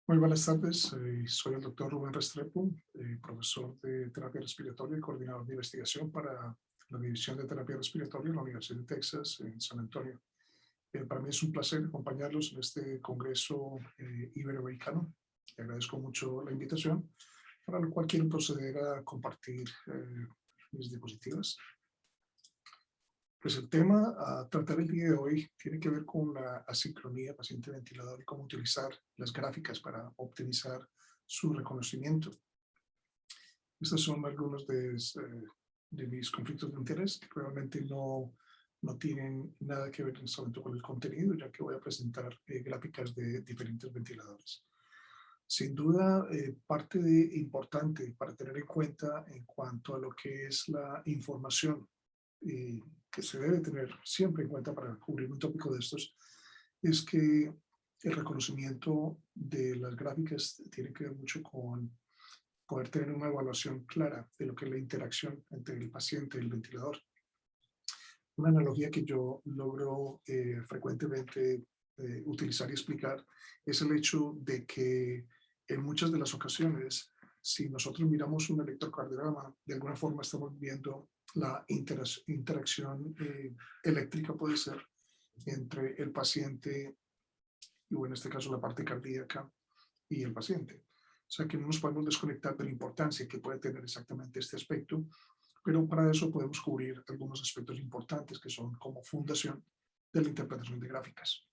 Muy buenas tardes, soy el doctor Rubén Restrepo, profesor de terapia respiratoria y coordinador de investigación para la División de Terapia Respiratoria en la Universidad de Texas en San Antonio. Para mí es un placer acompañarlos en este congreso iberoamericano. Le agradezco mucho la invitación, para lo cual quiero proceder a compartir mis diapositivas. Pues el tema a tratar el día de hoy tiene que ver con la asincronía paciente-ventilador y cómo utilizar las gráficas para optimizar su reconocimiento. Estos son algunos de mis conflictos de interés que realmente no tienen nada que ver en este momento con el contenido, ya que voy a presentar gráficas de diferentes ventiladores. Sin duda, parte importante para tener en cuenta en cuanto a lo que es la información que se debe tener siempre en cuenta para cubrir un tópico de estos, es que el reconocimiento de las gráficas tiene que ver mucho con poder tener una evaluación clara de lo que es la interacción entre el paciente y el ventilador. Una analogía que yo logro frecuentemente utilizar y explicar es el hecho de que en muchas de las ocasiones, si nosotros miramos un electrocardiograma, de alguna forma estamos viendo la interacción eléctrica, puede ser, entre el paciente y, en este caso, la parte cardíaca y el paciente. O sea que no nos podemos desconectar de la importancia que puede tener exactamente este aspecto, pero para eso podemos cubrir algunos aspectos importantes que son como fundación de la interpretación de gráficas.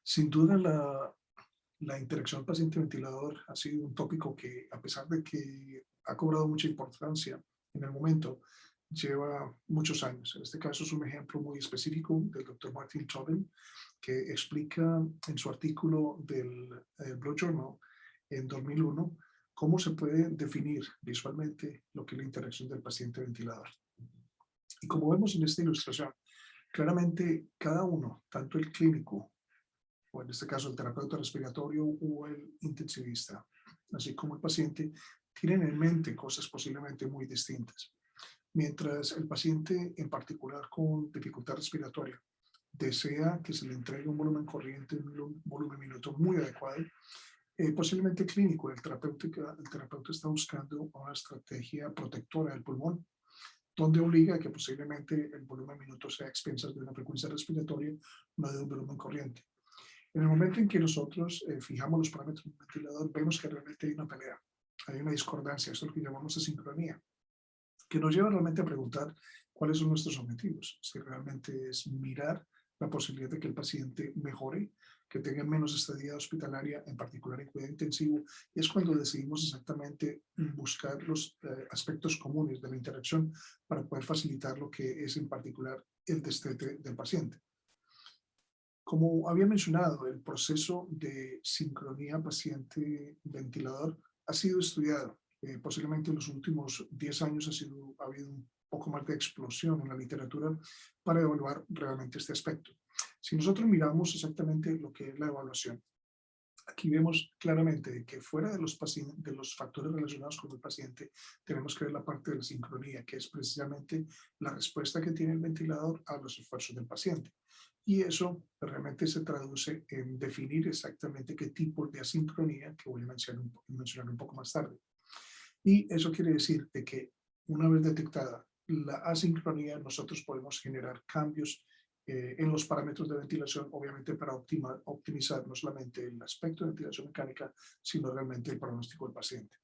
Sin duda, la interacción paciente-ventilador ha sido un tópico que, a pesar de que ha cobrado mucha importancia en el momento, lleva muchos años. En este caso es un ejemplo muy específico del doctor Martin Tobin, que explica en su artículo del Blue Journal en 2001 cómo se puede definir visualmente lo que es la interacción del paciente-ventilador. Y como vemos en esta ilustración, claramente cada uno, tanto el clínico, o en este caso el terapeuta respiratorio o el intensivista, así como el paciente, tienen en mente cosas posiblemente muy distintas. Mientras el paciente, en particular con dificultad respiratoria, desea que se le entregue un volumen corriente, un volumen minuto muy adecuado, posiblemente clínico, el terapeuta está buscando una estrategia protectora del pulmón, donde obliga a que posiblemente el volumen minuto sea a expensas de una frecuencia respiratoria, no de un volumen corriente. En el momento en que nosotros fijamos los parámetros del ventilador, vemos que realmente hay una pelea, hay una discordancia, eso es lo que llamamos asincronía, que nos lleva realmente a preguntar cuáles son nuestros objetivos, si realmente es mirar la posibilidad de que el paciente mejore, que tenga menos estadía hospitalaria, en particular en cuidado intensivo, y es cuando decidimos exactamente buscar los aspectos comunes de la interacción para poder facilitar lo que es en particular el destete del paciente. Como había mencionado, el proceso de sincronía paciente-ventilador ha sido estudiado. Posiblemente en los últimos 10 años ha habido un poco más de explosión en la literatura para evaluar realmente este aspecto. Si nosotros miramos exactamente lo que es la evaluación, aquí vemos claramente que fuera de los factores relacionados con el paciente, tenemos que ver la parte de la sincronía, que es precisamente la respuesta que tiene el ventilador a los esfuerzos del paciente. Y eso realmente se traduce en definir exactamente qué tipo de asincronía, que voy a mencionar un poco más tarde. Y eso quiere decir de que una vez detectada la asincronía, nosotros podemos generar cambios en los parámetros de ventilación, obviamente para optimizar no solamente el aspecto de ventilación mecánica, sino realmente el pronóstico del paciente.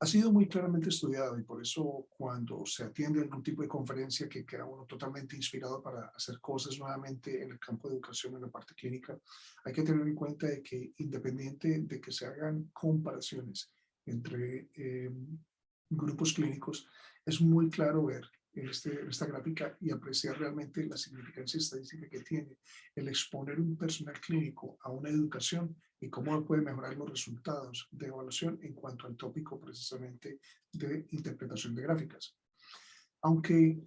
Ha sido muy claramente estudiado y por eso cuando se atiende algún tipo de conferencia que queda uno totalmente inspirado para hacer cosas nuevamente en el campo de educación, en la parte clínica, hay que tener en cuenta de que independiente de que se hagan comparaciones entre grupos clínicos, es muy claro ver en esta gráfica y apreciar realmente la significancia estadística que tiene el exponer un personal clínico a una educación y cómo puede mejorar los resultados de evaluación en cuanto al tópico precisamente de interpretación de gráficas. Aunque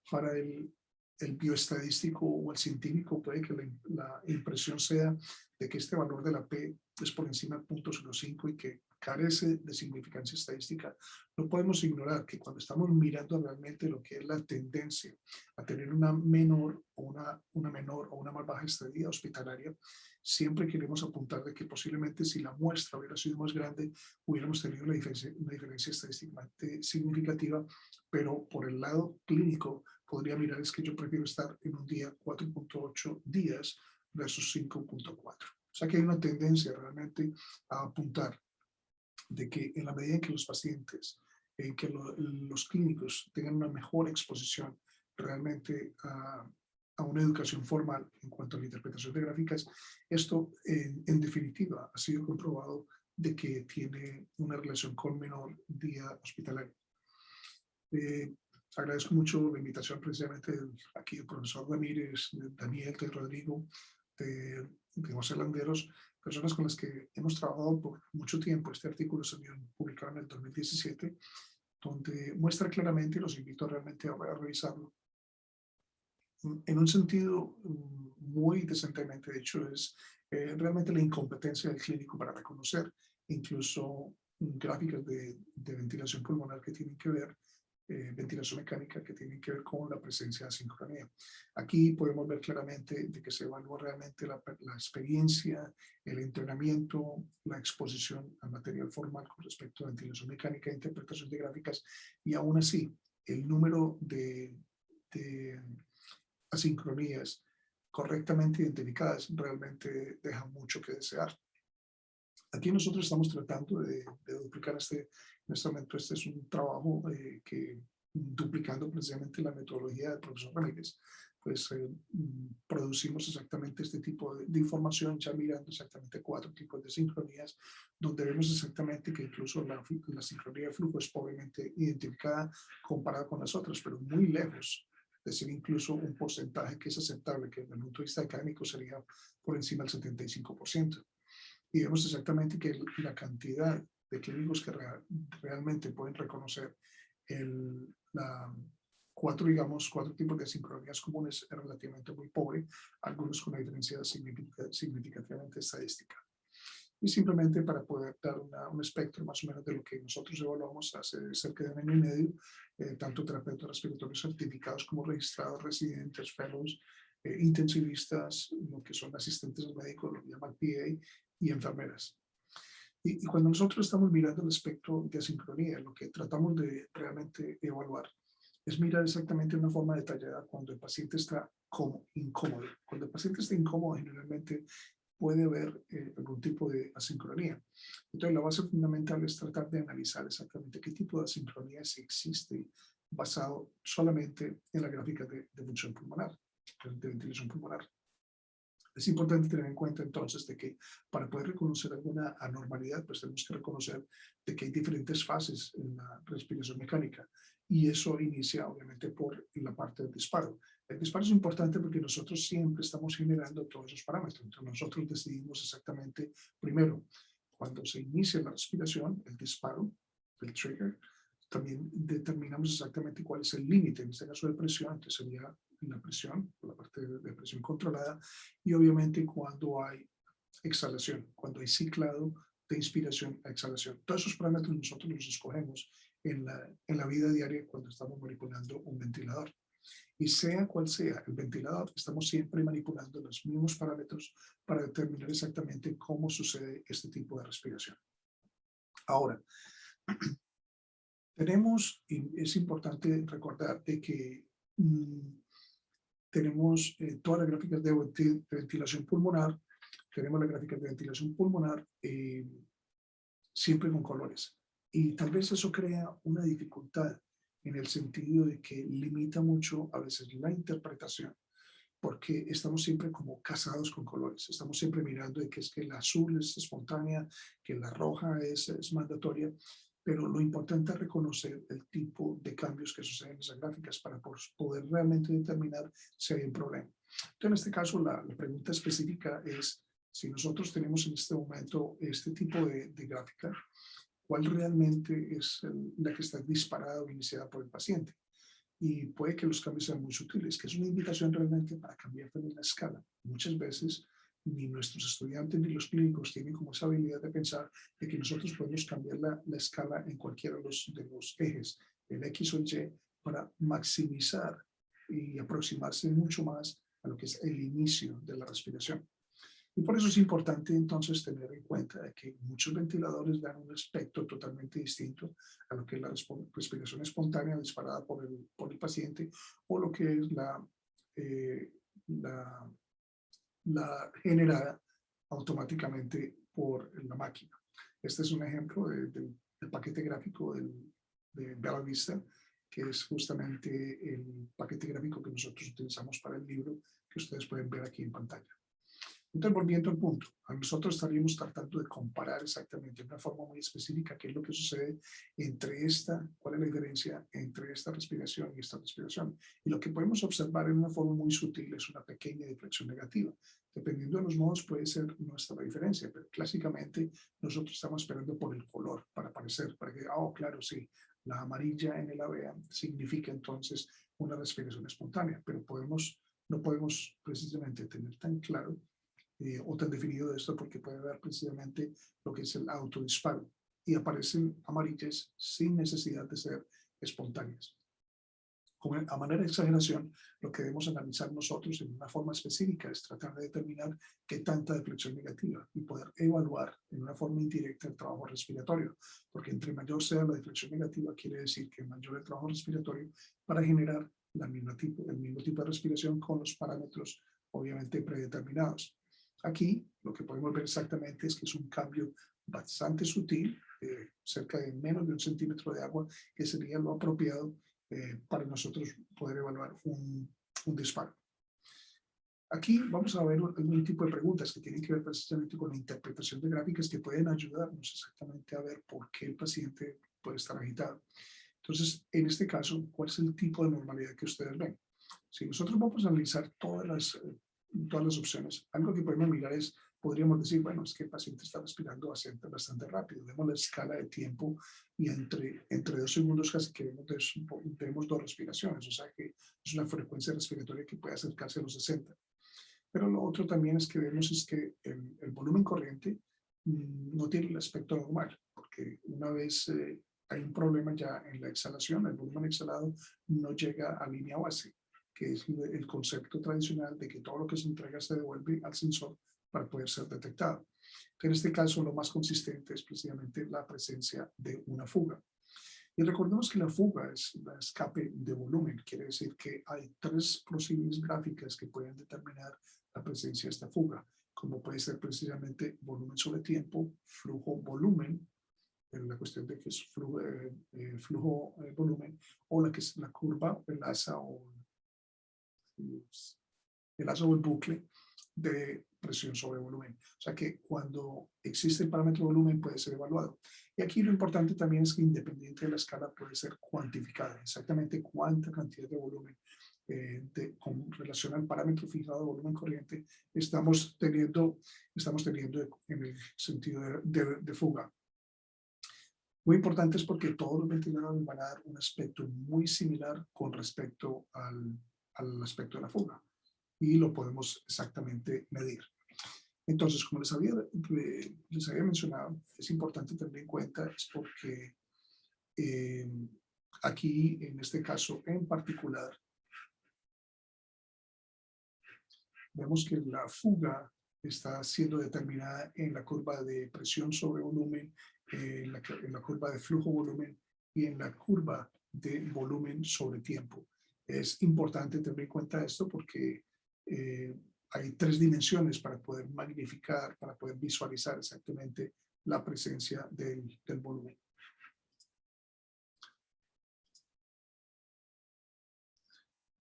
para el bioestadístico o el científico puede que la impresión sea de que este valor de la P es por encima de 0.05 y que carece de significancia estadística, no podemos ignorar que cuando estamos mirando realmente lo que es la tendencia a tener una menor o una menor o una más baja estadía hospitalaria, siempre queremos apuntar de que posiblemente si la muestra hubiera sido más grande, hubiéramos tenido una diferencia estadísticamente significativa, pero por el lado clínico podría mirar es que yo prefiero estar en un día 4.8 días versus 5.4. O sea que hay una tendencia realmente a apuntar de que en la medida en que los pacientes, en que los clínicos tengan una mejor exposición realmente a una educación formal en cuanto a la interpretación de gráficas, esto en definitiva ha sido comprobado de que tiene una relación con menor día hospitalario. Agradezco mucho la invitación precisamente aquí del profesor Ramírez, de Daniel, de Rodrigo, de José Landeros, personas con las que hemos trabajado por mucho tiempo. Este artículo se publicado en el 2017, donde muestra claramente, y los invito realmente a revisarlo, en un sentido muy decentemente hecho, es realmente la incompetencia del clínico para reconocer incluso gráficas de ventilación pulmonar que tienen que ver ventilación mecánica que tienen que ver con la presencia de asincronía. Aquí podemos ver claramente de que se evalúa realmente la experiencia, el entrenamiento, la exposición al material formal con respecto a ventilación mecánica e interpretación de gráficas, y aún así el número de asincronías correctamente identificadas realmente deja mucho que desear. Aquí nosotros estamos tratando de duplicar en este momento este es un trabajo que duplicando precisamente la metodología del profesor Ramírez, pues producimos exactamente este tipo de información, ya mirando exactamente 4 tipos de sincronías, donde vemos exactamente que incluso la sincronía de flujo es pobremente identificada comparada con las otras, pero muy lejos de ser incluso un porcentaje que es aceptable, que desde el punto de vista académico sería por encima del 75%. Y vemos exactamente que la cantidad de clínicos que realmente pueden reconocer cuatro tipos de sincronías comunes es relativamente muy pobre, algunos con una diferencia significativamente estadística. Y simplemente para poder dar un espectro más o menos de lo que nosotros evaluamos hace cerca de 1 año y medio, tanto terapeutas respiratorios certificados como registrados, residentes, fellows, intensivistas, lo que son asistentes al médico, lo que llaman PA, y enfermeras. Y cuando nosotros estamos mirando el espectro de asincronía, lo que tratamos de realmente evaluar es mirar exactamente de una forma detallada cuando el paciente está incómodo. Cuando el paciente está incómodo, generalmente puede haber algún tipo de asincronía. Entonces, la base fundamental es tratar de analizar exactamente qué tipo de asincronía existe basado solamente en la gráfica de función pulmonar, de ventilación pulmonar. Es importante tener en cuenta entonces de que para poder reconocer alguna anormalidad, pues tenemos que reconocer de que hay diferentes fases en la respiración mecánica, y eso inicia obviamente por la parte del disparo. El disparo es importante porque nosotros siempre estamos generando todos esos parámetros. Entonces nosotros decidimos exactamente, primero, cuando se inicia la respiración, el disparo, el trigger, también determinamos exactamente cuál es el límite, en este caso de presión, que sería la presión, la parte de presión controlada, y obviamente cuando hay exhalación, cuando hay ciclado de inspiración a exhalación. Todos esos parámetros nosotros los escogemos en la vida diaria cuando estamos manipulando un ventilador. Y sea cual sea el ventilador, estamos siempre manipulando los mismos parámetros para determinar exactamente cómo sucede este tipo de respiración. Ahora, y es importante recordar de que tenemos todas las gráficas de ventilación pulmonar, tenemos las gráficas de ventilación pulmonar siempre con colores. Y tal vez eso crea una dificultad en el sentido de que limita mucho a veces la interpretación, porque estamos siempre como casados con colores. Estamos siempre mirando de que es que el azul es espontánea, que la roja es mandatoria, pero lo importante es reconocer el tipo de cambios que suceden en esas gráficas para poder realmente determinar si hay un problema. Entonces, en este caso, la pregunta específica es, si nosotros tenemos en este momento este tipo de gráfica, ¿cuál realmente es la que está disparada o iniciada por el paciente? Y puede que los cambios sean muy sutiles, que es una invitación realmente para cambiar también la escala. Muchas veces ni nuestros estudiantes ni los clínicos tienen como esa habilidad de pensar de que nosotros podemos cambiar la escala en cualquiera de los ejes, el X o el Y, para maximizar y aproximarse mucho más a lo que es el inicio de la respiración. Y por eso es importante entonces tener en cuenta de que muchos ventiladores dan un aspecto totalmente distinto a lo que es la respiración espontánea disparada por el paciente o lo que es eh, la, la generada automáticamente por la máquina. Este es un ejemplo del paquete gráfico de Bella Vista, que es justamente el paquete gráfico que nosotros utilizamos para el libro que ustedes pueden ver aquí en pantalla. Entonces, volviendo al punto, a nosotros estaríamos tratando de comparar exactamente de una forma muy específica qué es lo que sucede entre cuál es la diferencia entre esta respiración y esta respiración. Y lo que podemos observar en una forma muy sutil es una pequeña deflexión negativa. Dependiendo de los modos puede ser nuestra la diferencia, pero clásicamente nosotros estamos esperando por el color para aparecer, para que, oh, claro, sí, la amarilla en el AVEA significa entonces una respiración espontánea, pero no podemos precisamente tener tan claro o tan definido esto porque puede haber precisamente lo que es el autodisparo y aparecen amarillas sin necesidad de ser espontáneas. A manera de exageración, lo que debemos analizar nosotros en una forma específica es tratar de determinar qué tanta deflexión negativa y poder evaluar en una forma indirecta el trabajo respiratorio, porque entre mayor sea la deflexión negativa, quiere decir que mayor el trabajo respiratorio para generar el mismo tipo de respiración con los parámetros obviamente predeterminados. Aquí lo que podemos ver exactamente es que es un cambio bastante sutil, cerca de menos de 1 centímetro de agua, que sería lo apropiado para nosotros poder evaluar un disparo. Aquí vamos a ver algún tipo de preguntas que tienen que ver precisamente con la interpretación de gráficas que pueden ayudarnos exactamente a ver por qué el paciente puede estar agitado. Entonces, en este caso, ¿cuál es el tipo de normalidad que ustedes ven? Si nosotros vamos a analizar todas las opciones, algo que podemos mirar es, podríamos decir, bueno, es que el paciente está respirando bastante rápido. Vemos la escala de tiempo y entre 2 segundos casi que vemos 2 respiraciones, o sea que es una frecuencia respiratoria que puede acercarse a los 60. Pero lo otro también es que vemos es que el volumen corriente no tiene el aspecto normal, porque una vez hay un problema ya en la exhalación, el volumen exhalado no llega a línea base, que es el concepto tradicional de que todo lo que se entrega se devuelve al sensor para poder ser detectado. En este caso, lo más consistente es precisamente la presencia de una fuga. Y recordemos que la fuga es el escape de volumen, quiere decir que hay 3 posibles gráficas que pueden determinar la presencia de esta fuga, como puede ser precisamente volumen sobre tiempo, flujo, volumen, en la cuestión de que es flujo, volumen, o la que es la curva, el asa o el bucle de presión sobre volumen. O sea que cuando existe el parámetro volumen puede ser evaluado. Y aquí lo importante también es que independiente de la escala puede ser cuantificada, exactamente cuánta cantidad de volumen con relación al parámetro fijado de volumen corriente estamos teniendo en el sentido de fuga. Muy importante es porque todos los ventiladores van a dar un aspecto muy similar con respecto al aspecto de la fuga y lo podemos exactamente medir. Entonces, como les había mencionado, es importante tener en cuenta es porque aquí, en este caso en particular, vemos que la fuga está siendo determinada en la curva de presión sobre volumen, en la curva de flujo-volumen y en la curva de volumen sobre tiempo. Es importante tener en cuenta esto porque hay 3 dimensiones para poder magnificar, para poder visualizar exactamente la presencia del volumen.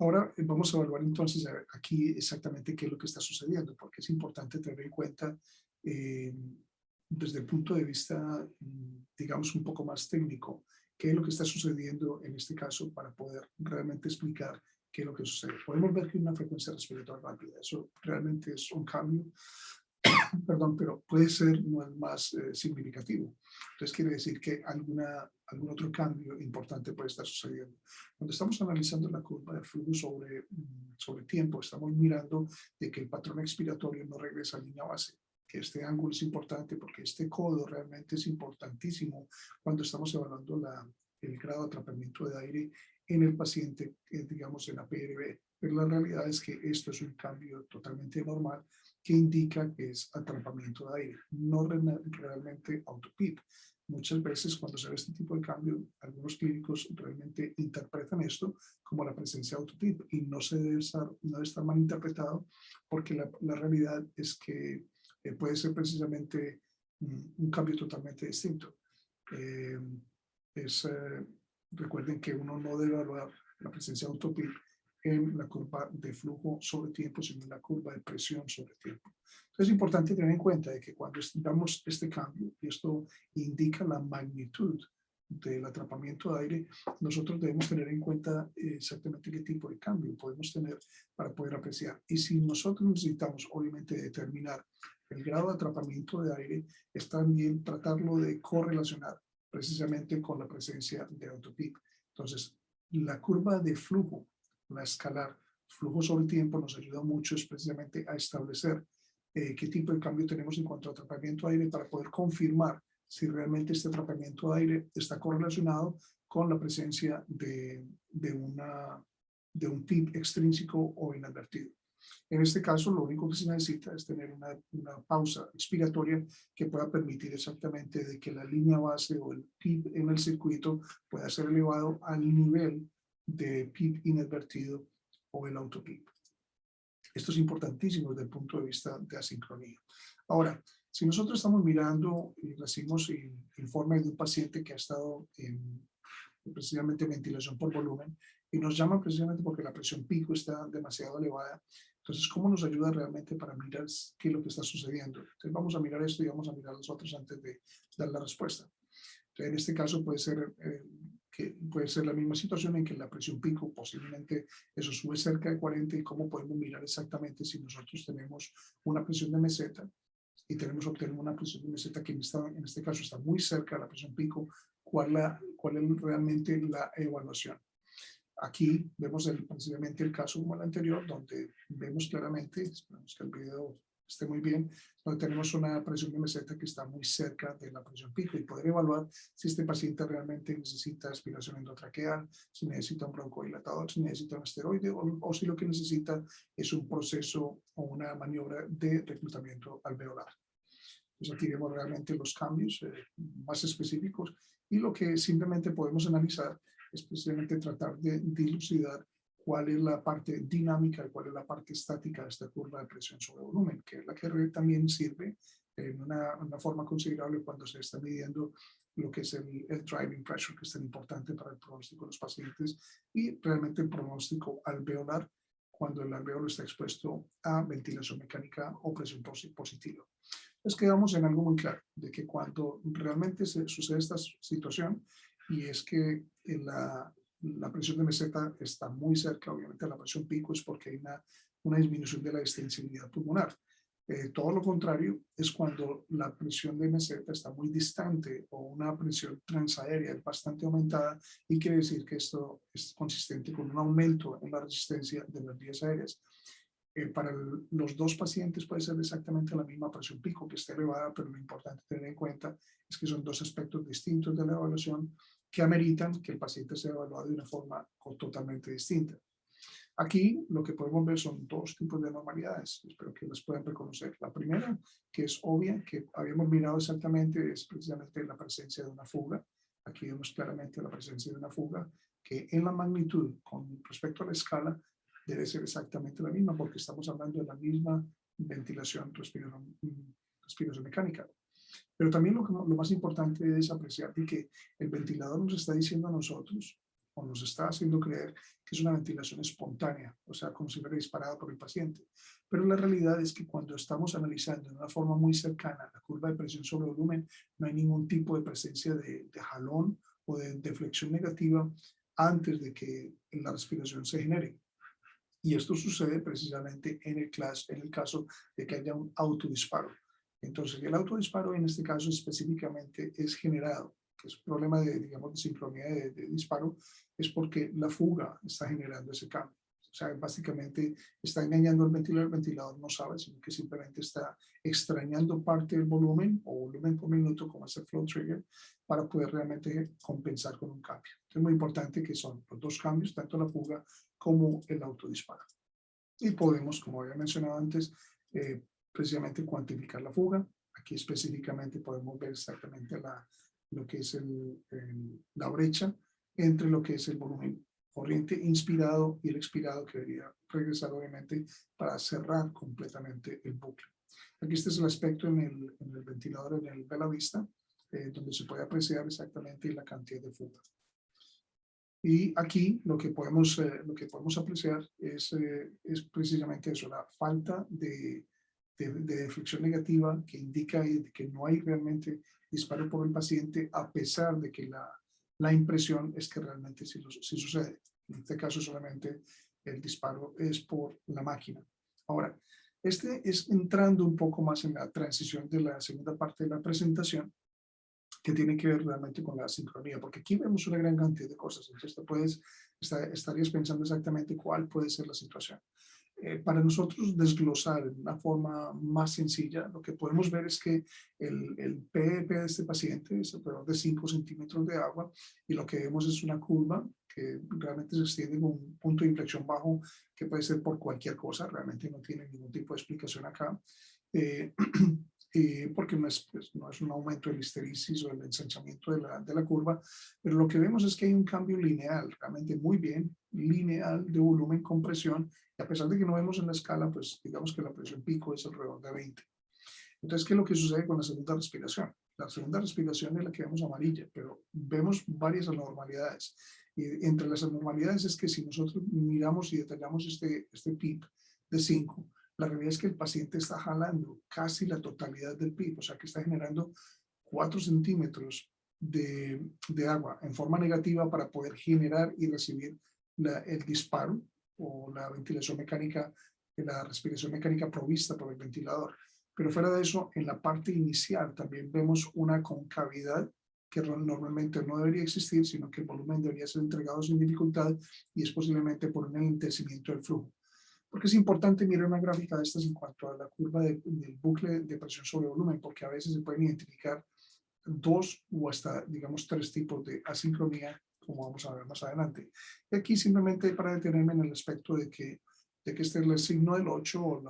Ahora vamos a evaluar entonces aquí exactamente qué es lo que está sucediendo, porque es importante tener en cuenta desde el punto de vista, digamos, un poco más técnico, qué es lo que está sucediendo en este caso para poder realmente explicar qué es lo que sucede. Podemos ver que hay una frecuencia respiratoria rápida, eso realmente es un cambio perdón, pero puede ser no el más significativo. Entonces quiere decir que algún otro cambio importante puede estar sucediendo. Cuando estamos analizando la curva de flujo sobre tiempo, estamos mirando de que el patrón expiratorio no regresa a línea base, que este ángulo es importante porque este codo realmente es importantísimo cuando estamos evaluando el grado de atrapamiento de aire en el paciente, digamos en la PRB. Pero la realidad es que esto es un cambio totalmente normal que indica que es atrapamiento de aire, no realmente autopip. Muchas veces cuando se ve este tipo de cambio, algunos clínicos realmente interpretan esto como la presencia de autopip y no debe estar mal interpretado porque la realidad es que puede ser precisamente un cambio totalmente distinto. Eh, Recuerden que uno no debe evaluar la presencia de autopip en la curva de flujo sobre tiempo, sino en la curva de presión sobre tiempo. Entonces es importante tener en cuenta de que cuando damos este cambio, y esto indica la magnitud del atrapamiento de aire, nosotros debemos tener en cuenta exactamente qué tipo de cambio podemos tener para poder apreciar. Y si nosotros necesitamos, obviamente, determinar el grado de atrapamiento de aire, es también tratarlo de correlacionar precisamente con la presencia de autopip. Entonces, la curva de flujo, la escalar, flujo sobre tiempo, nos ayuda mucho es precisamente a establecer qué tipo de cambio tenemos en cuanto a atrapamiento de aire para poder confirmar si realmente este atrapamiento de aire está correlacionado con la presencia de un PIB extrínseco o inadvertido. En este caso, lo único que se necesita es tener una pausa expiratoria que pueda permitir exactamente de que la línea base o el PIB en el circuito pueda ser elevado al nivel de PIB inadvertido o el autopIB. Esto es importantísimo desde el punto de vista de asincronía. Ahora, si nosotros estamos mirando y recibimos el informe de un paciente que ha estado en precisamente ventilación por volumen y nos llaman precisamente porque la presión pico está demasiado elevada, entonces, ¿cómo nos ayuda realmente para mirar qué es lo que está sucediendo? Entonces, vamos a mirar esto y vamos a mirar los otros antes de dar la respuesta. Entonces, en este caso puede ser la misma situación en que la presión pico posiblemente eso sube cerca de 40 y cómo podemos mirar exactamente si nosotros tenemos una presión de meseta y obtenemos una presión de meseta que en este caso está muy cerca de la presión pico, ¿cuál es realmente la evaluación? Aquí vemos precisamente el caso como el anterior, donde vemos claramente, esperamos que el video esté muy bien, donde tenemos una presión de meseta que está muy cerca de la presión pico y poder evaluar si este paciente realmente necesita aspiración endotraqueal, si necesita un broncodilatador, si necesita un esteroide o si lo que necesita es un proceso o una maniobra de reclutamiento alveolar. Entonces aquí vemos realmente los cambios más específicos y lo que simplemente podemos analizar es precisamente tratar de dilucidar cuál es la parte dinámica y cuál es la parte estática de esta curva de presión sobre volumen, que es la que también sirve en una forma considerable cuando se está midiendo lo que es el driving pressure, que es tan importante para el pronóstico de los pacientes, y realmente el pronóstico alveolar cuando el alveolo está expuesto a ventilación mecánica o presión positiva. Entonces quedamos en algo muy claro, de que cuando realmente sucede esta situación, y es que la presión de meseta está muy cerca, obviamente, de la presión pico, es porque hay una disminución de la extensibilidad pulmonar. Todo lo contrario es cuando la presión de meseta está muy distante o una presión transaérea es bastante aumentada y quiere decir que esto es consistente con un aumento en la resistencia de las vías aéreas. Para los dos pacientes puede ser exactamente la misma presión pico que esté elevada, pero lo importante tener en cuenta es que son dos aspectos distintos de la evaluación que ameritan que el paciente sea evaluado de una forma totalmente distinta. Aquí lo que podemos ver son dos tipos de anormalidades, espero que las puedan reconocer. La primera, que es obvia, que habíamos mirado exactamente, es precisamente la presencia de una fuga. Aquí vemos claramente la presencia de una fuga, que en la magnitud con respecto a la escala debe ser exactamente la misma, porque estamos hablando de la misma ventilación, respiración mecánica. Pero también lo más importante es apreciar que el ventilador nos está diciendo a nosotros, o nos está haciendo creer que es una ventilación espontánea, o sea, como si fuera disparada por el paciente. Pero la realidad es que cuando estamos analizando de una forma muy cercana la curva de presión sobre volumen, no hay ningún tipo de presencia de jalón o de deflexión negativa antes de que la respiración se genere. Y esto sucede precisamente en el caso de que haya un autodisparo. Entonces, el autodisparo en este caso específicamente es generado, que es un problema de, digamos, de sincronía de disparo, es porque la fuga está generando ese cambio. O sea, básicamente está engañando al ventilador, el ventilador no sabe, sino que simplemente está extrañando parte del volumen o volumen por minuto, como es el flow trigger, para poder realmente compensar con un cambio. Entonces, es muy importante que son los dos cambios, tanto la fuga como el autodisparo. Y podemos, como había mencionado antes, precisamente cuantificar la fuga. Aquí específicamente podemos ver exactamente lo que es la brecha entre lo que es el volumen corriente inspirado y el expirado, que debería regresar obviamente para cerrar completamente el bucle. Aquí este es el aspecto en el ventilador, en el Bella Vista, donde se puede apreciar exactamente la cantidad de fuga. Y aquí lo que podemos apreciar es precisamente eso, la falta de deflexión negativa, que indica que no hay realmente disparo por el paciente, a pesar de que la impresión es que realmente sí sucede. En este caso solamente el disparo es por la máquina. Ahora, este es entrando un poco más en la transición de la segunda parte de la presentación, que tiene que ver realmente con la sincronía, porque aquí vemos una gran cantidad de cosas. Entonces, estarías pensando exactamente cuál puede ser la situación. Para nosotros desglosar de una forma más sencilla, lo que podemos ver es que el PEP de este paciente es alrededor de 5 centímetros de agua, y lo que vemos es una curva que realmente se extiende con un punto de inflexión bajo, que puede ser por cualquier cosa, realmente no tiene ningún tipo de explicación acá. Porque pues, no es un aumento del histerisis o el ensanchamiento de la curva, pero lo que vemos es que hay un cambio lineal, realmente muy bien, lineal de volumen con presión, y a pesar de que no vemos en la escala, pues digamos que la presión pico es alrededor de 20. Entonces, ¿qué es lo que sucede con la segunda respiración? La segunda respiración es la que vemos amarilla, pero vemos varias anormalidades. Y entre las anormalidades es que si nosotros miramos y detallamos este PIP de 5, la realidad es que el paciente está jalando casi la totalidad del PIP, o sea que está generando 4 centímetros de agua en forma negativa para poder generar y recibir el disparo o la ventilación mecánica, la respiración mecánica provista por el ventilador. Pero fuera de eso, en la parte inicial también vemos una concavidad que normalmente no debería existir, sino que el volumen debería ser entregado sin dificultad, y es posiblemente por un enlentecimiento del flujo. Porque es importante mirar una gráfica de estas en cuanto a la curva del bucle de presión sobre volumen, porque a veces se pueden identificar 2 o hasta, digamos, 3 tipos de asincronía, como vamos a ver más adelante. Y aquí simplemente para detenerme en el aspecto de que este es el signo del 8 o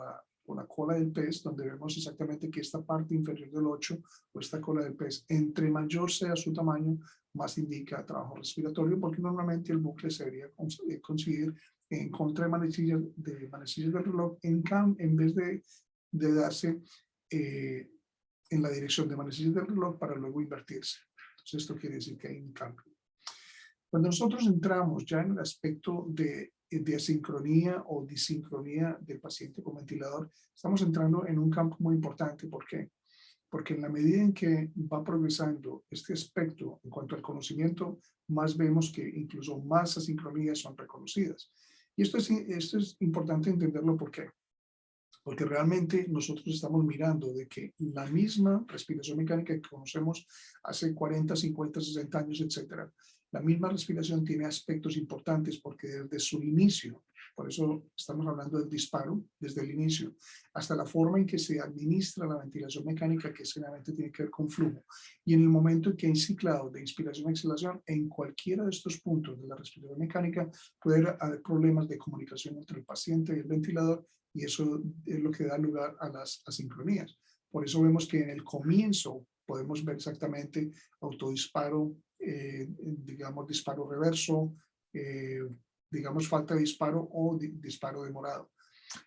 la cola del pez, donde vemos exactamente que esta parte inferior del 8 o esta cola del pez, entre mayor sea su tamaño, más indica trabajo respiratorio, porque normalmente el bucle se debería conseguir en contra de manecillas del reloj, en vez de darse en la dirección de manecillas del reloj para luego invertirse. Entonces esto quiere decir que hay un cambio. Cuando nosotros entramos ya en el aspecto de asincronía o disincronía del paciente con ventilador, estamos entrando en un campo muy importante. ¿Por qué? Porque en la medida en que va progresando este aspecto en cuanto al conocimiento, más vemos que incluso más asincronías son reconocidas. Y esto es importante entenderlo. ¿Por qué? Porque realmente nosotros estamos mirando de que la misma respiración mecánica que conocemos hace 40, 50, 60 años, etcétera, la misma respiración tiene aspectos importantes, porque desde su inicio, por eso estamos hablando del disparo, desde el inicio, hasta la forma en que se administra la ventilación mecánica, que generalmente tiene que ver con flujo, y en el momento en que hay ciclado de inspiración-exhalación, en cualquiera de estos puntos de la respiración mecánica puede haber problemas de comunicación entre el paciente y el ventilador, y eso es lo que da lugar a las asincronías. Por eso vemos que en el comienzo podemos ver exactamente autodisparo, digamos disparo reverso, digamos falta de disparo o disparo demorado.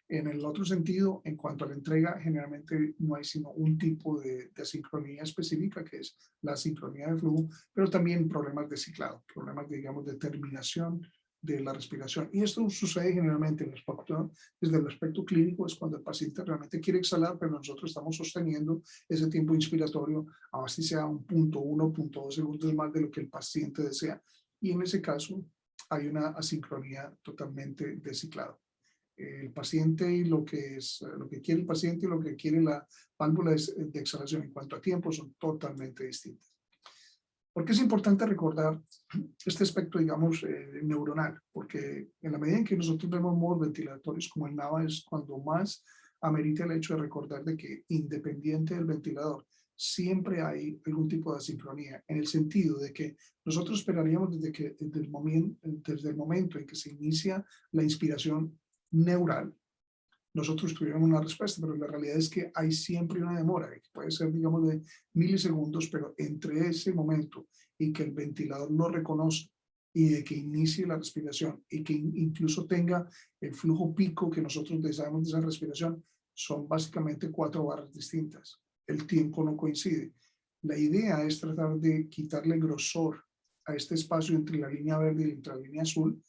En el otro sentido, en cuanto a la entrega, generalmente no hay sino un tipo de asincronía específica, que es la asincronía de flujo, pero también problemas de ciclado, problemas, digamos, de terminación de la respiración. Y esto sucede generalmente desde el aspecto clínico, es cuando el paciente realmente quiere exhalar, pero nosotros estamos sosteniendo ese tiempo inspiratorio, aun si sea 1.1, 1.2 segundos más de lo que el paciente desea. Y en ese caso hay una asincronía totalmente de ciclado. el paciente y lo que quiere el paciente y lo que quiere la válvula de exhalación en cuanto a tiempo son totalmente distintas. ¿Por qué es importante recordar este aspecto, digamos, neuronal? Porque en la medida en que nosotros vemos modos ventilatorios como el NAVA es cuando más amerita el hecho de recordar de que independiente del ventilador, siempre hay algún tipo de asincronía, en el sentido de que nosotros esperaríamos desde el momento en que se inicia la inspiración neural, nosotros tuviéramos una respuesta, pero la realidad es que hay siempre una demora, que puede ser, digamos, de milisegundos, pero entre ese momento y que el ventilador lo reconozca y de que inicie la respiración y que incluso tenga el flujo pico que nosotros deseamos de esa respiración, son básicamente 4 barras distintas. El tiempo no coincide. La idea es tratar de quitarle grosor a este espacio entre la línea verde y la línea azul,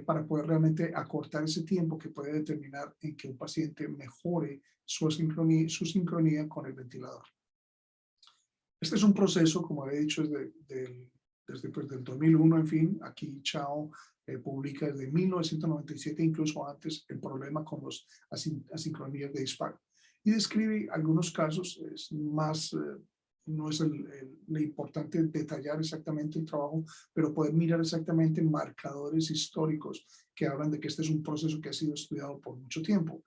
para poder realmente acortar ese tiempo que puede determinar en que un paciente mejore su sincronía con el ventilador. Este es un proceso, como he dicho, desde el 2001, en fin. Aquí Chao publica desde 1997, incluso antes, el problema con las asincronías de disparo. Y describe algunos casos, es más... no es lo importante detallar exactamente el trabajo, pero poder mirar exactamente marcadores históricos que hablan de que este es un proceso que ha sido estudiado por mucho tiempo.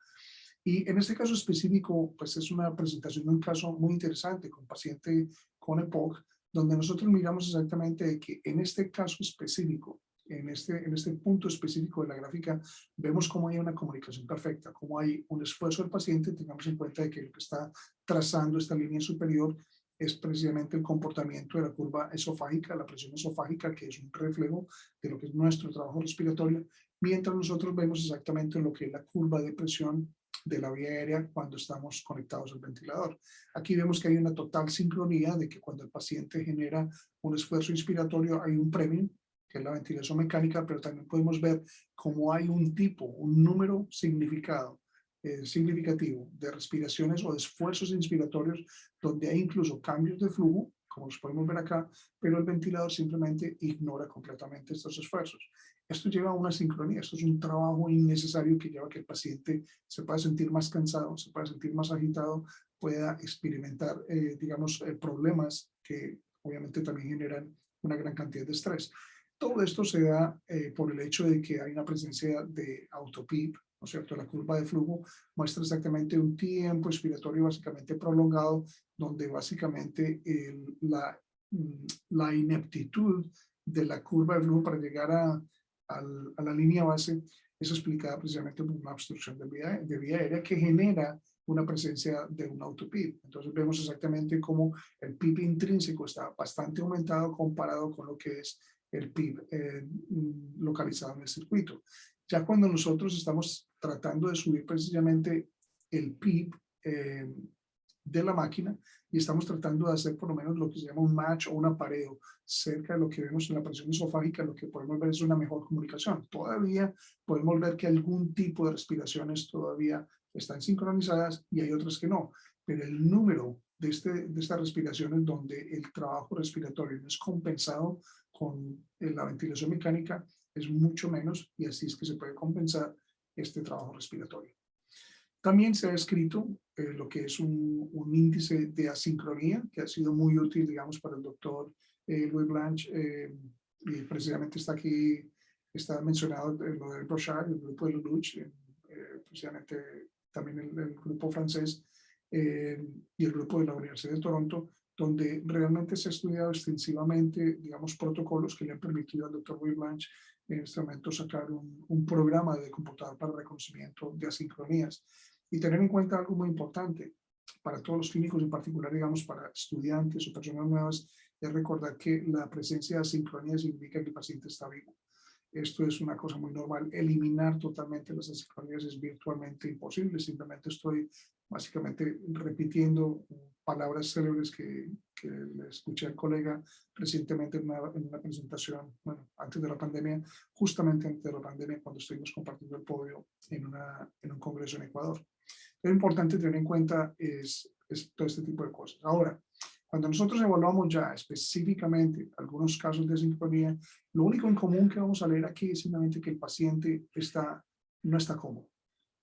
Y en este caso específico, pues es una presentación de un caso muy interesante con paciente con EPOC, donde nosotros miramos exactamente que en este caso específico, en este punto específico de la gráfica, vemos cómo hay una comunicación perfecta, cómo hay un esfuerzo del paciente. Tengamos en cuenta de que lo que está trazando esta línea superior es precisamente el comportamiento de la curva esofágica, la presión esofágica, que es un reflejo de lo que es nuestro trabajo respiratorio, mientras nosotros vemos exactamente lo que es la curva de presión de la vía aérea cuando estamos conectados al ventilador. Aquí vemos que hay una total sincronía de que cuando el paciente genera un esfuerzo inspiratorio hay un premio, que es la ventilación mecánica, pero también podemos ver cómo hay un número significativo de respiraciones o de esfuerzos inspiratorios donde hay incluso cambios de flujo, como los podemos ver acá, pero el ventilador simplemente ignora completamente estos esfuerzos. Esto lleva a una sincronía, esto es un trabajo innecesario que lleva a que el paciente se pueda sentir más cansado, se pueda sentir más agitado, pueda experimentar, digamos, problemas que obviamente también generan una gran cantidad de estrés. Todo esto se da por el hecho de que hay una presencia de autopip, ¿no es cierto? La curva de flujo muestra exactamente un tiempo expiratorio básicamente prolongado, donde básicamente la ineptitud de la curva de flujo para llegar a la línea base es explicada precisamente por una obstrucción de vía aérea que genera una presencia de un autopip. Entonces vemos exactamente cómo el PIB intrínseco está bastante aumentado comparado con lo que es el PIB localizado en el circuito. Ya cuando nosotros estamos tratando de subir precisamente el PIB de la máquina y estamos tratando de hacer por lo menos lo que se llama un match o un apareo cerca de lo que vemos en la presión esofágica, lo que podemos ver es una mejor comunicación. Todavía podemos ver que algún tipo de respiraciones todavía están sincronizadas y hay otras que no, pero el número de estas respiraciones donde el trabajo respiratorio no es compensado con la ventilación mecánica es mucho menos, y así es que se puede compensar este trabajo respiratorio. También se ha escrito lo que es un índice de asincronía que ha sido muy útil, digamos, para el doctor Louis Blanche, y precisamente está aquí, está mencionado lo de Brochard, el grupo de Lelouch, precisamente también el grupo francés y el grupo de la Universidad de Toronto, donde realmente se ha estudiado extensivamente, digamos, protocolos que le han permitido al doctor Louis Blanche en este momento sacar un programa de computador para reconocimiento de asincronías. Y tener en cuenta algo muy importante para todos los clínicos, en particular, digamos, para estudiantes o personas nuevas, es recordar que la presencia de asincronía significa que el paciente está vivo. Esto es una cosa muy normal. Eliminar totalmente las asincronías es virtualmente imposible. Simplemente estoy básicamente repitiendo palabras célebres que le escuché al colega recientemente en una presentación, bueno, antes de la pandemia, justamente antes de la pandemia, cuando estuvimos compartiendo el podio en un congreso en Ecuador. Lo importante tener en cuenta es todo este tipo de cosas. Ahora, cuando nosotros evaluamos ya específicamente algunos casos de asincronía, lo único en común que vamos a leer aquí es simplemente que el paciente no está cómodo.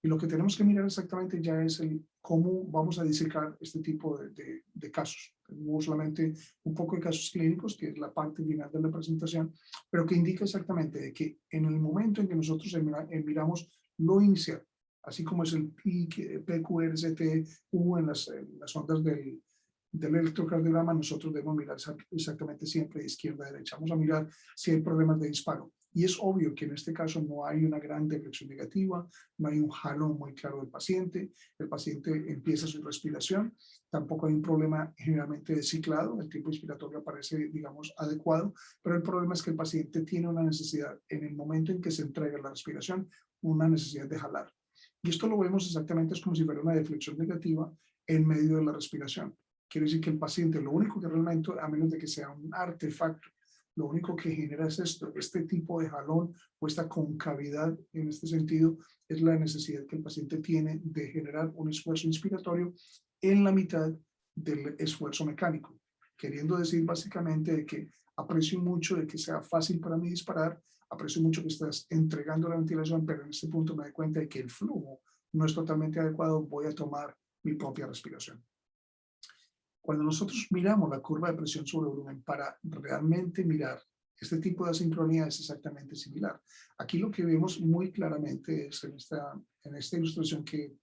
Y lo que tenemos que mirar exactamente ya es cómo vamos a disecar este tipo de casos. No solamente un poco de casos clínicos, que es la parte final de la presentación, pero que indica exactamente de que en el momento en que nosotros miramos lo inicial, así como es el PQRST-U en las ondas del electrocardiograma, nosotros debemos mirar exactamente siempre de izquierda a derecha. Vamos a mirar si hay problemas de disparo. Y es obvio que en este caso no hay una gran deflexión negativa, no hay un jalón muy claro del paciente, el paciente empieza su respiración, tampoco hay un problema generalmente de ciclado, el tiempo inspiratorio aparece, digamos, adecuado, pero el problema es que el paciente tiene una necesidad, en el momento en que se entrega la respiración, una necesidad de jalar. Y esto lo vemos exactamente, es como si fuera una deflexión negativa en medio de la respiración. Quiere decir que el paciente, lo único que realmente, a menos de que sea un artefacto, lo único que genera es esto, este tipo de jalón o esta concavidad en este sentido, es la necesidad que el paciente tiene de generar un esfuerzo inspiratorio en la mitad del esfuerzo mecánico. Queriendo decir básicamente de que aprecio mucho de que sea fácil para mí disparar, aprecio mucho que estás entregando la ventilación, pero en este punto me doy cuenta de que el flujo no es totalmente adecuado, voy a tomar mi propia respiración. Cuando nosotros miramos la curva de presión sobre volumen para realmente mirar este tipo de asincronía es exactamente similar. Aquí lo que vemos muy claramente es en esta ilustración que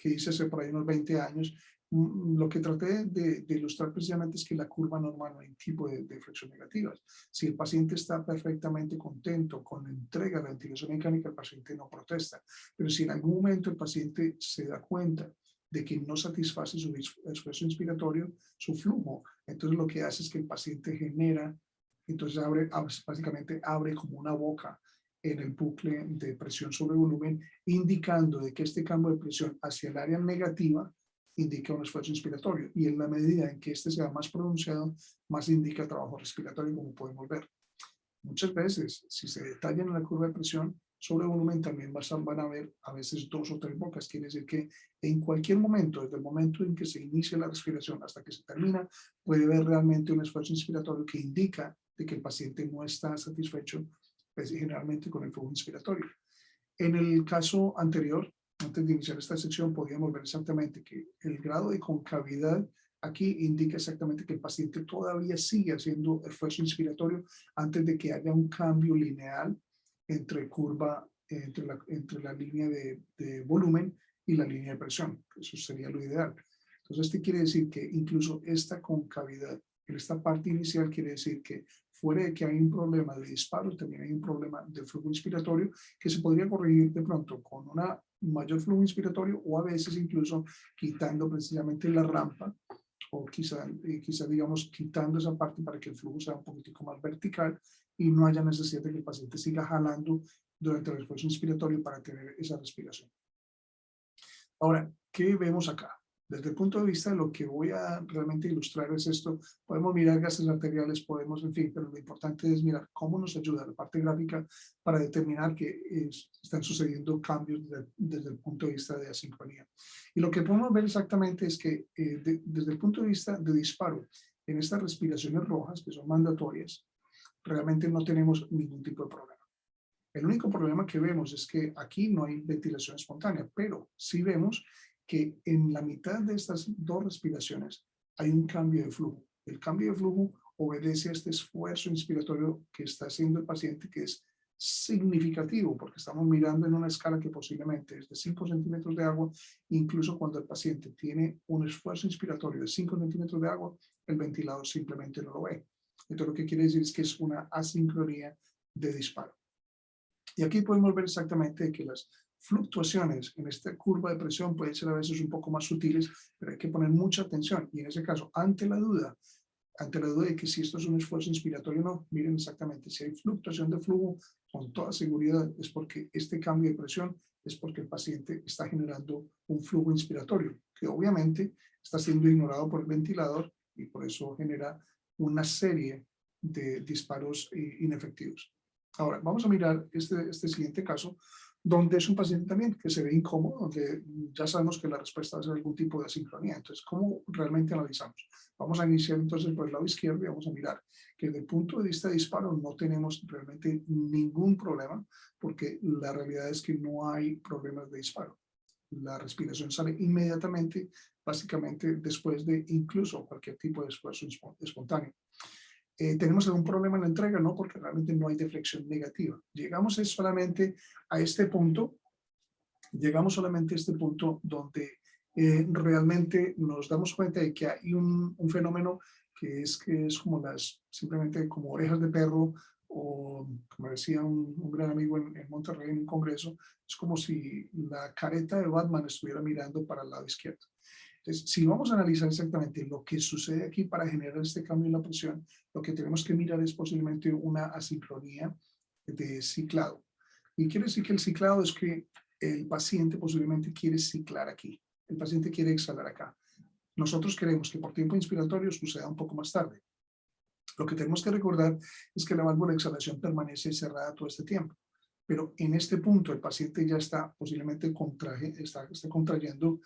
hice hace por ahí unos 20 años, lo que traté de ilustrar precisamente es que la curva normal no hay tipo de flexión negativas. Si el paciente está perfectamente contento con la entrega de ventilación mecánica, el paciente no protesta. Pero si en algún momento el paciente se da cuenta de que no satisface su esfuerzo inspiratorio, su flujo, entonces lo que hace es que el paciente genera, entonces básicamente abre como una boca en el bucle de presión sobre volumen, indicando de que este cambio de presión hacia el área negativa indica un esfuerzo inspiratorio, y en la medida en que este sea más pronunciado, más indica trabajo respiratorio, como podemos ver. Muchas veces, si se detallan en la curva de presión sobre volumen, también van a ver a veces 2 o 3 bocas. Quiere decir que en cualquier momento, desde el momento en que se inicia la respiración hasta que se termina, puede haber realmente un esfuerzo inspiratorio que indica de que el paciente no está satisfecho, pues, generalmente con el flujo inspiratorio. En el caso anterior, antes de iniciar esta sección, podíamos ver exactamente que el grado de concavidad aquí indica exactamente que el paciente todavía sigue haciendo esfuerzo inspiratorio antes de que haya un cambio lineal entre entre la línea de volumen y la línea de presión. Eso sería lo ideal. Entonces, esto quiere decir que incluso esta concavidad en esta parte inicial quiere decir que fuera de que hay un problema de disparo, también hay un problema de flujo inspiratorio que se podría corregir de pronto con una mayor flujo inspiratorio, o a veces incluso quitando precisamente la rampa, o quizá digamos quitando esa parte para que el flujo sea un poquitico más vertical y no haya necesidad de que el paciente siga jalando durante el esfuerzo inspiratorio para tener esa respiración. Ahora, ¿qué vemos acá? Desde el punto de vista de lo que voy a realmente ilustrar es esto, podemos mirar gases arteriales, podemos, en fin, pero lo importante es mirar cómo nos ayuda la parte gráfica para determinar que están sucediendo cambios desde el punto de vista de asincronía. Y lo que podemos ver exactamente es que desde el punto de vista de disparo, en estas respiraciones rojas, que son mandatorias, realmente no tenemos ningún tipo de problema. El único problema que vemos es que aquí no hay ventilación espontánea, pero sí vemos que en la mitad de estas 2 respiraciones hay un cambio de flujo. El cambio de flujo obedece a este esfuerzo inspiratorio que está haciendo el paciente, que es significativo, porque estamos mirando en una escala que posiblemente es de 5 centímetros de agua. Incluso cuando el paciente tiene un esfuerzo inspiratorio de 5 centímetros de agua, el ventilador simplemente no lo ve. Entonces, lo que quiere decir es que es una asincronía de disparo. Y aquí podemos ver exactamente que las fluctuaciones en esta curva de presión pueden ser a veces un poco más sutiles, pero hay que poner mucha atención. Y en ese caso, ante la duda de que si esto es un esfuerzo inspiratorio o no, miren exactamente, si hay fluctuación de flujo, con toda seguridad es porque este cambio de presión es porque el paciente está generando un flujo inspiratorio, que obviamente está siendo ignorado por el ventilador y por eso genera una serie de disparos inefectivos. Ahora, vamos a mirar este siguiente caso, donde es un paciente también que se ve incómodo, donde ya sabemos que la respuesta va a ser algún tipo de asincronía. Entonces, ¿cómo realmente analizamos? Vamos a iniciar entonces por el lado izquierdo y vamos a mirar que desde el punto de vista de disparo no tenemos realmente ningún problema, porque la realidad es que no hay problemas de disparo. La respiración sale inmediatamente, básicamente después de incluso cualquier tipo de esfuerzo espontáneo. ¿Tenemos algún problema en la entrega? No, porque realmente no hay deflexión negativa. Solamente a este punto, llegamos solamente a este punto donde realmente nos damos cuenta de que hay un fenómeno que es como simplemente como orejas de perro, o como decía un gran amigo en Monterrey en un congreso, es como si la careta de Batman estuviera mirando para el lado izquierdo. Entonces, si vamos a analizar exactamente lo que sucede aquí para generar este cambio en la presión, lo que tenemos que mirar es posiblemente una asincronía de ciclado. Y quiere decir que el ciclado es que el paciente posiblemente quiere ciclar aquí. El paciente quiere exhalar acá. Nosotros queremos que por tiempo inspiratorio suceda un poco más tarde. Lo que tenemos que recordar es que la válvula de exhalación permanece cerrada todo este tiempo. Pero en este punto el paciente ya está posiblemente está contrayendo,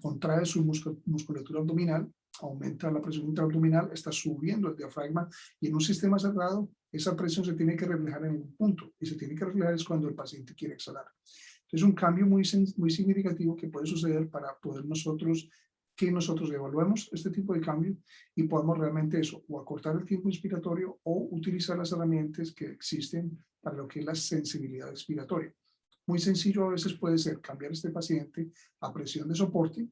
contrae su musculatura abdominal, aumenta la presión intraabdominal, está subiendo el diafragma, y en un sistema cerrado esa presión se tiene que reflejar en un punto, y se tiene que reflejar es cuando el paciente quiere exhalar. Es un cambio muy significativo que puede suceder para poder nosotros evaluemos este tipo de cambio y podamos realmente o acortar el tiempo inspiratorio o utilizar las herramientas que existen para lo que es la sensibilidad expiratoria. Muy sencillo a veces puede ser cambiar este paciente a presión de soporte,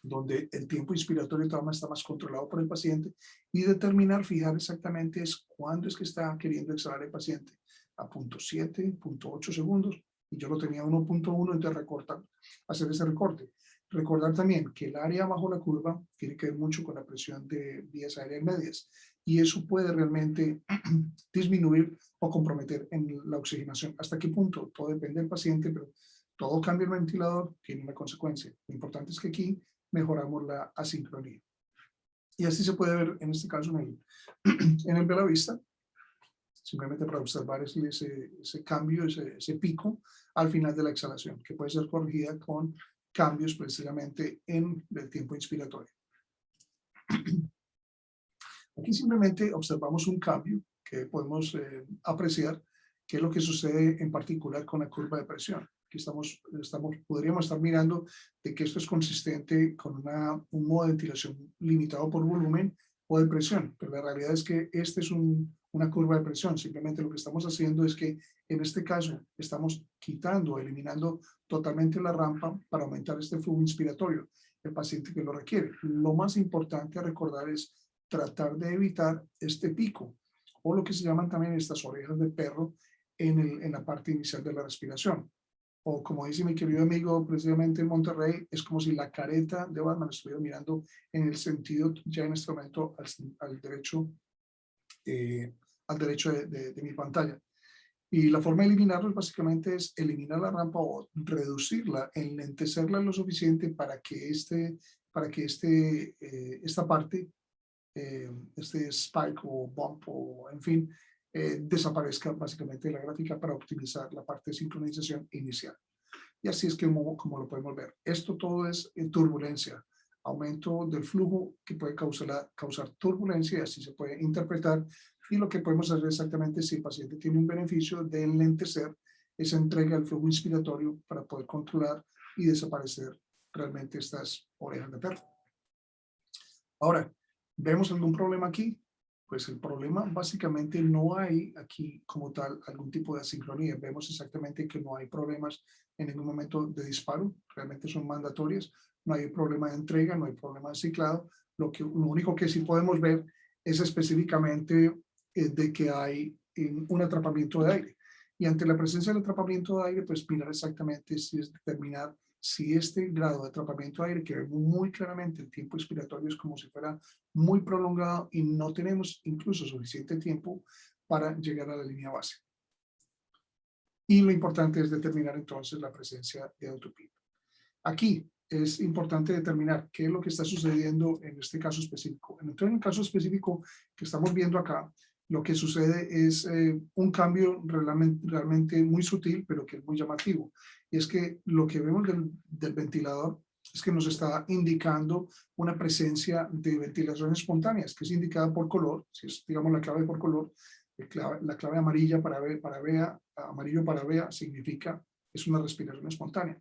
donde el tiempo inspiratorio todavía está más controlado por el paciente, y determinar, fijar exactamente cuándo es que está queriendo exhalar el paciente, a 0.7, 0.8 segundos, y yo lo tenía a 1.1, entonces hacer ese recorte. Recordar también que el área bajo la curva tiene que ver mucho con la presión de vías aéreas medias, y eso puede realmente disminuir o comprometer en la oxigenación. ¿Hasta qué punto? Todo depende del paciente, pero todo cambio en el ventilador tiene una consecuencia. Lo importante es que aquí mejoramos la asincronía. Y así se puede ver en este caso en el Belavista, simplemente para observar ese cambio, ese pico al final de la exhalación, que puede ser corregida con cambios precisamente en el tiempo inspiratorio. Aquí simplemente observamos un cambio que podemos apreciar, que es lo que sucede en particular con la curva de presión. Aquí podríamos estar mirando de que esto es consistente con un modo de ventilación limitado por volumen o de presión, pero la realidad es que este es una curva de presión. Simplemente lo que estamos haciendo es que en este caso estamos eliminando totalmente la rampa para aumentar este flujo inspiratorio, el paciente que lo requiere. Lo más importante a recordar es tratar de evitar este pico, o lo que se llaman también estas orejas de perro en la parte inicial de la respiración. O como dice mi querido amigo precisamente en Monterrey, es como si la careta de Batman estuviera mirando en el sentido ya en este momento al derecho de mi pantalla. Y la forma de eliminarlo básicamente es eliminar la rampa o reducirla, enlentecerla lo suficiente para que esta parte, este spike o bump o en fin, desaparezca básicamente de la gráfica para optimizar la parte de sincronización inicial. Y así es como lo podemos ver. Esto todo es turbulencia, aumento del flujo que puede causar turbulencia, y así se puede interpretar. Y lo que podemos hacer exactamente si el paciente tiene un beneficio de enlentecer esa entrega del flujo inspiratorio para poder controlar y desaparecer realmente estas orejas de perro. Ahora, ¿vemos algún problema aquí? Pues el problema básicamente no hay aquí como tal algún tipo de asincronía. Vemos exactamente que no hay problemas en ningún momento de disparo, realmente son mandatorias. No hay problema de entrega, no hay problema de ciclado. Lo único que sí podemos ver es específicamente de que hay un atrapamiento de aire. Y ante la presencia del atrapamiento de aire, pues mirar exactamente si es determinar si este grado de atrapamiento de aire, que vemos muy claramente el tiempo expiratorio es como si fuera muy prolongado y no tenemos incluso suficiente tiempo para llegar a la línea base. Y lo importante es determinar entonces la presencia de autopilot. Aquí es importante determinar qué es lo que está sucediendo en este caso específico. En el caso específico que estamos viendo acá, lo que sucede es un cambio realmente muy sutil, pero que es muy llamativo. Y es que lo que vemos del ventilador es que nos está indicando una presencia de ventilación espontánea, que es indicada por color. Si es, digamos, la clave por color, la clave amarilla para vea, amarillo para vea, significa es una respiración espontánea.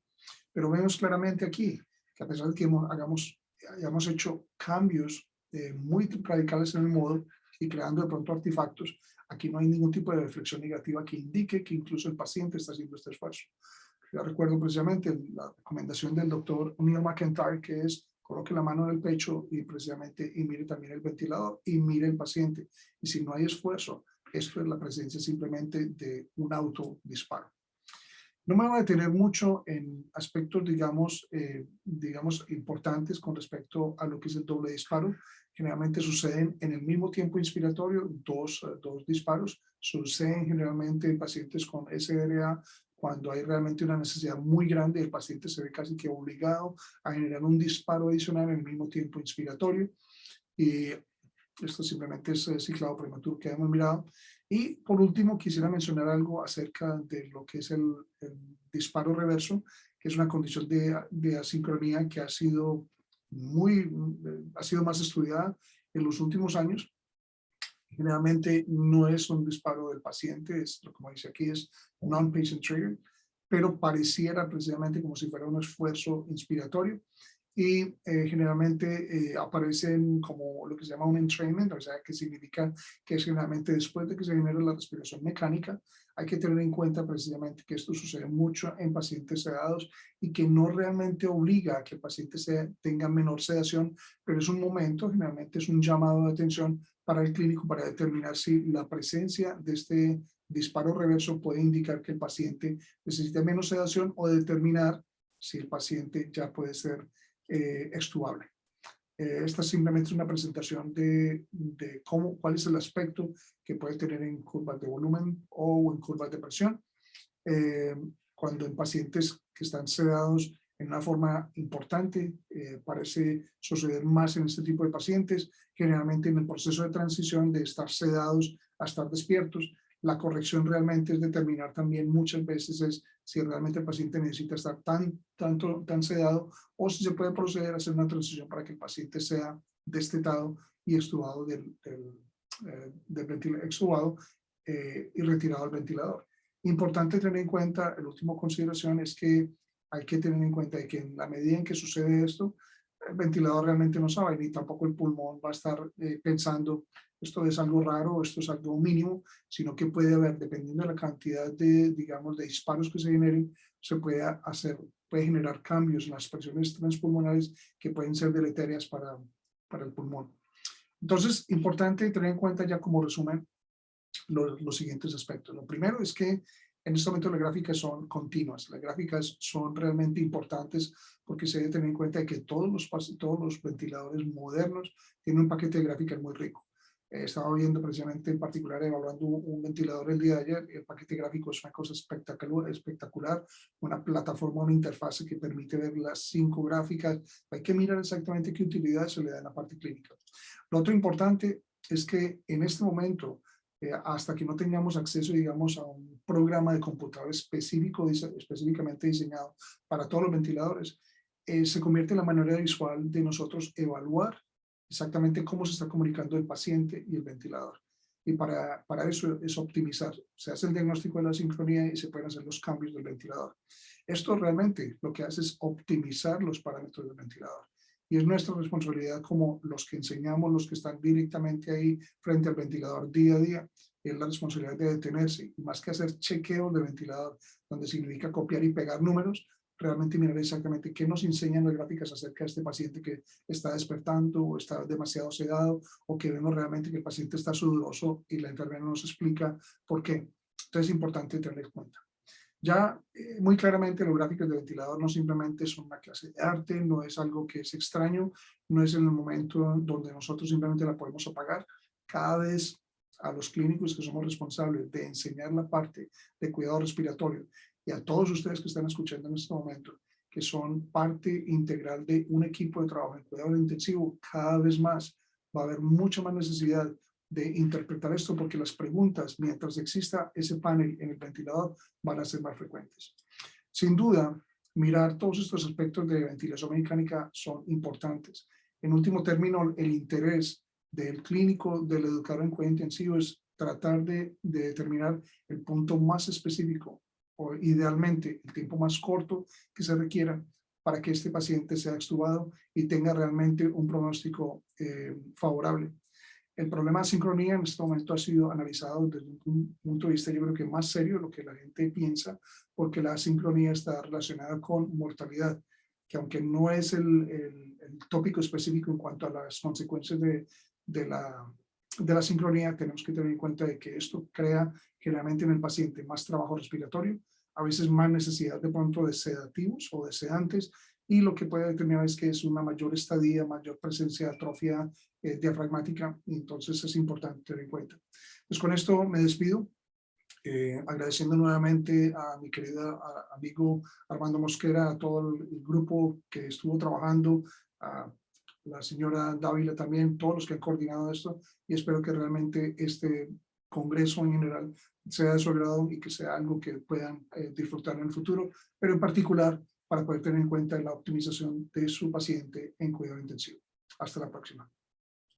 Pero vemos claramente aquí que a pesar de que hayamos hecho cambios muy radicales en el modo y creando de pronto artefactos, aquí no hay ningún tipo de reflexión negativa que indique que incluso el paciente está haciendo este esfuerzo. Yo recuerdo precisamente la recomendación del doctor Neil McIntyre, que es coloque la mano en el pecho y precisamente y mire también el ventilador y mire el paciente. Y si no hay esfuerzo, esto es la presencia simplemente de un autodisparo. No me voy a detener mucho en aspectos, digamos, importantes con respecto a lo que es el doble disparo. Generalmente suceden en el mismo tiempo inspiratorio, dos disparos. Suceden generalmente en pacientes con SRA cuando hay realmente una necesidad muy grande y el paciente se ve casi que obligado a generar un disparo adicional en el mismo tiempo inspiratorio. Y esto simplemente es ciclado prematuro que hemos mirado. Y por último, quisiera mencionar algo acerca de lo que es el disparo reverso, que es una condición de asincronía que ha sido más estudiada en los últimos años. Generalmente no es un disparo del paciente, como dice aquí, es non-patient trigger, pero pareciera precisamente como si fuera un esfuerzo inspiratorio. Y generalmente aparecen como lo que se llama un entrainment, o sea, que significa que es generalmente después de que se genera la respiración mecánica. Hay que tener en cuenta precisamente que esto sucede mucho en pacientes sedados y que no realmente obliga a que el paciente tenga menor sedación, pero es un momento, generalmente es un llamado de atención para el clínico para determinar si la presencia de este disparo reverso puede indicar que el paciente necesita menos sedación o determinar si el paciente ya puede ser extubable. Esta simplemente es una presentación de cuál es el aspecto que puede tener en curvas de volumen o en curvas de presión. Cuando en pacientes que están sedados en una forma importante, parece suceder más en este tipo de pacientes, generalmente en el proceso de transición de estar sedados a estar despiertos. La corrección realmente es determinar también muchas veces es si realmente el paciente necesita estar tan sedado o si se puede proceder a hacer una transición para que el paciente sea destetado y extubado extubado y retirado del ventilador. Importante tener en cuenta, la última consideración es que hay que tener en cuenta que en la medida en que sucede esto, el ventilador realmente no sabe, ni tampoco el pulmón va a estar pensando esto es algo raro, esto es algo mínimo, sino que puede haber, dependiendo de la cantidad digamos, de disparos que se generen, se puede generar cambios en las presiones transpulmonares que pueden ser deleterias para el pulmón. Entonces, importante tener en cuenta ya como resumen los siguientes aspectos. Lo primero es que en este momento las gráficas son continuas. Las gráficas son realmente importantes porque se debe tener en cuenta que todos los ventiladores modernos tienen un paquete de gráficas muy rico. Estaba viendo precisamente en particular evaluando un ventilador el día de ayer. El paquete gráfico es una cosa espectacular, una plataforma, una interfase que permite ver las 5 gráficas. Hay que mirar exactamente qué utilidad se le da en la parte clínica. Lo otro importante es que en este momento, hasta que no tengamos acceso, digamos, a un programa de computador específicamente diseñado para todos los ventiladores, se convierte en la manera visual de nosotros evaluar exactamente cómo se está comunicando el paciente y el ventilador. Y para eso es optimizar. Se hace el diagnóstico de la sincronía y se pueden hacer los cambios del ventilador. Esto realmente lo que hace es optimizar los parámetros del ventilador. Y es nuestra responsabilidad como los que enseñamos, los que están directamente ahí frente al ventilador día a día, es la responsabilidad de detenerse. Y más que hacer chequeos de ventilador, donde significa copiar y pegar números, realmente mirar exactamente qué nos enseñan las gráficas acerca de este paciente que está despertando o está demasiado sedado, o que vemos realmente que el paciente está sudoroso y la enfermera nos explica por qué. Entonces es importante tener en cuenta. Ya muy claramente los gráficos de ventilador no simplemente son una clase de arte, no es algo que es extraño, no es en el momento donde nosotros simplemente la podemos apagar. Cada vez a los clínicos que somos responsables de enseñar la parte de cuidado respiratorio y a todos ustedes que están escuchando en este momento, que son parte integral de un equipo de trabajo en cuidado intensivo, cada vez más va a haber mucha más necesidad de interpretar esto, porque las preguntas, mientras exista ese panel en el ventilador, van a ser más frecuentes. Sin duda, mirar todos estos aspectos de ventilación mecánica son importantes. En último término, el interés del clínico, del educador en cuidado intensivo, es tratar de determinar el punto más específico o idealmente el tiempo más corto que se requiera para que este paciente sea extubado y tenga realmente un pronóstico favorable. El problema de sincronía en este momento ha sido analizado desde un punto de vista, yo creo que más serio de lo que la gente piensa, porque la sincronía está relacionada con mortalidad, que aunque no es el tópico específico en cuanto a las consecuencias de la sincronía, tenemos que tener en cuenta de que esto crea generalmente en el paciente más trabajo respiratorio, a veces más necesidad de pronto de sedativos o de sedantes, y lo que puede determinar es que es una mayor estadía, mayor presencia de atrofia diafragmática, y entonces es importante tener en cuenta. Pues con esto me despido, agradeciendo nuevamente a mi querido amigo Armando Mosquera, a todo el grupo que estuvo trabajando, a la señora Dávila también, todos los que han coordinado esto, y espero que realmente este congreso en general sea de su agrado y que sea algo que puedan disfrutar en el futuro, pero en particular para poder tener en cuenta la optimización de su paciente en cuidado intensivo. Hasta la próxima.